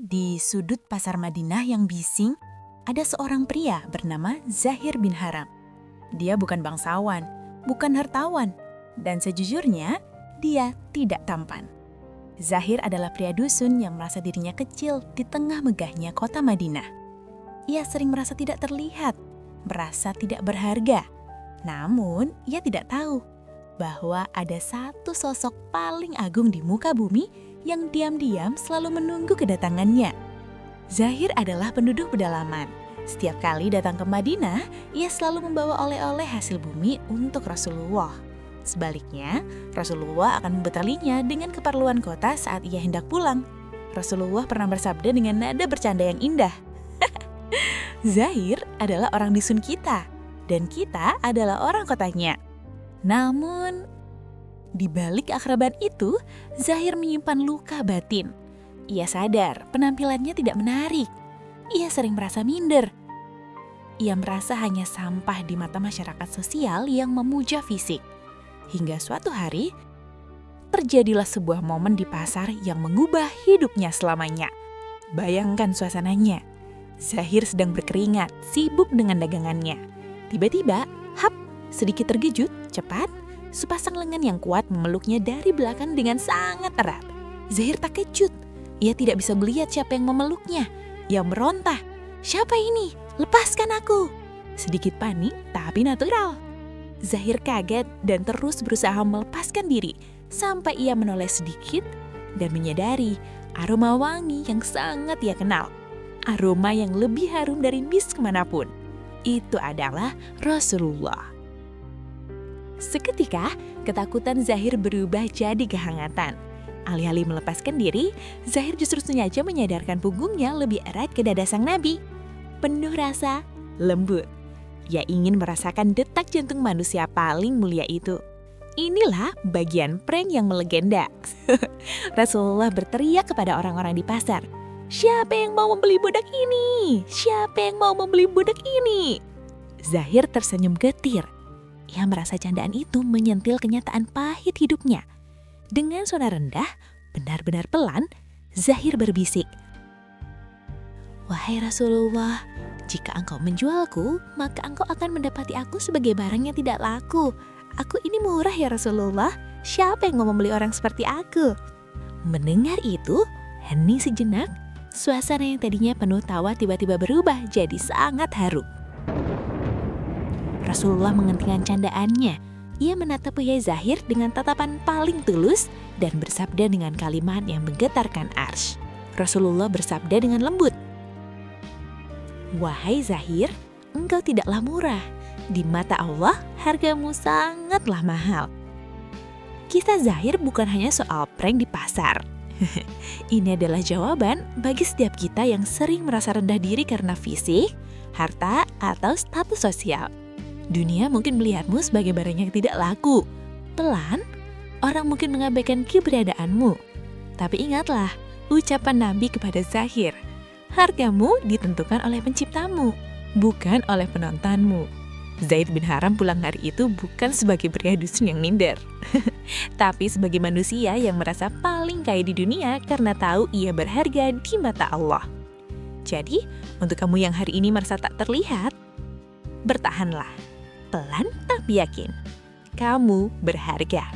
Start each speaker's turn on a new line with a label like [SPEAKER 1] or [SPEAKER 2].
[SPEAKER 1] Di sudut pasar Madinah yang bising, ada seorang pria bernama Zahir bin Haram. Dia bukan bangsawan, bukan hartawan, dan sejujurnya, dia tidak tampan. Zahir adalah pria dusun yang merasa dirinya kecil di tengah megahnya kota Madinah. Ia sering merasa tidak terlihat, merasa tidak berharga. Namun, ia tidak tahu bahwa ada satu sosok paling agung di muka bumi yang diam-diam selalu menunggu kedatangannya. Zahir adalah penduduk pedalaman. Setiap kali datang ke Madinah, ia selalu membawa oleh-oleh hasil bumi untuk Rasulullah. Sebaliknya, Rasulullah akan membekalinya dengan keperluan kota saat ia hendak pulang. Rasulullah pernah bersabda dengan nada bercanda yang indah. Zahir adalah orang dusun kita, dan kita adalah orang kotanya. Namun, di balik keakraban itu, Zahir menyimpan luka batin. Ia sadar penampilannya tidak menarik. Ia sering merasa minder. Ia merasa hanya sampah di mata masyarakat sosial yang memuja fisik. Hingga suatu hari, terjadilah sebuah momen di pasar yang mengubah hidupnya selamanya. Bayangkan suasananya. Zahir sedang berkeringat, sibuk dengan dagangannya. Tiba-tiba, sedikit terkejut, cepat, sepasang lengan yang kuat memeluknya dari belakang dengan sangat erat. Zahir tak kejut. Ia tidak bisa melihat siapa yang memeluknya. Ia meronta, "Siapa ini? Lepaskan aku!" Sedikit panik, tapi natural. Zahir kaget dan terus berusaha melepaskan diri, sampai ia menoleh sedikit dan menyadari aroma wangi yang sangat ia kenal. Aroma yang lebih harum dari misk kemanapun. Itu adalah Rasulullah. Seketika, ketakutan Zahir berubah jadi kehangatan. Alih-alih melepaskan diri, Zahir justru sengaja menyadarkan punggungnya lebih erat ke dada sang Nabi. Penuh rasa lembut. Ia ingin merasakan detak jantung manusia paling mulia itu. Inilah bagian prank yang melegenda. Rasulullah berteriak kepada orang-orang di pasar, "Siapa yang mau membeli budak ini? Siapa yang mau membeli budak ini?" Zahir tersenyum getir. Ia merasa candaan itu menyentil kenyataan pahit hidupnya. Dengan suara rendah, benar-benar pelan, Zahir berbisik, "Wahai Rasulullah, jika engkau menjualku, maka engkau akan mendapati aku sebagai barang yang tidak laku. Aku ini murah ya Rasulullah, siapa yang mau membeli orang seperti aku?" Mendengar itu, hening sejenak, suasana yang tadinya penuh tawa tiba-tiba berubah jadi sangat haru. Rasulullah menghentikan candaannya. Ia menatap wajah Zahir dengan tatapan paling tulus dan bersabda dengan kalimat yang menggetarkan arsy. Rasulullah bersabda dengan lembut, "Wahai Zahir, engkau tidaklah murah. Di mata Allah, hargamu sangatlah mahal." Kisah Zahir bukan hanya soal prank di pasar. Ini adalah jawaban bagi setiap kita yang sering merasa rendah diri karena fisik, harta, atau status sosial. Dunia mungkin melihatmu sebagai barang yang tidak laku. Pelan, orang mungkin mengabaikan keberadaanmu. Tapi ingatlah, ucapan Nabi kepada Zahir, hargamu ditentukan oleh penciptamu, bukan oleh penontonmu. Zaid bin Haram pulang hari itu bukan sebagai pria dusun yang minder, tapi sebagai manusia yang merasa paling kaya di dunia karena tahu ia berharga di mata Allah. Jadi, untuk kamu yang hari ini merasa tak terlihat, bertahanlah. Pelan tapi yakin, kamu berharga.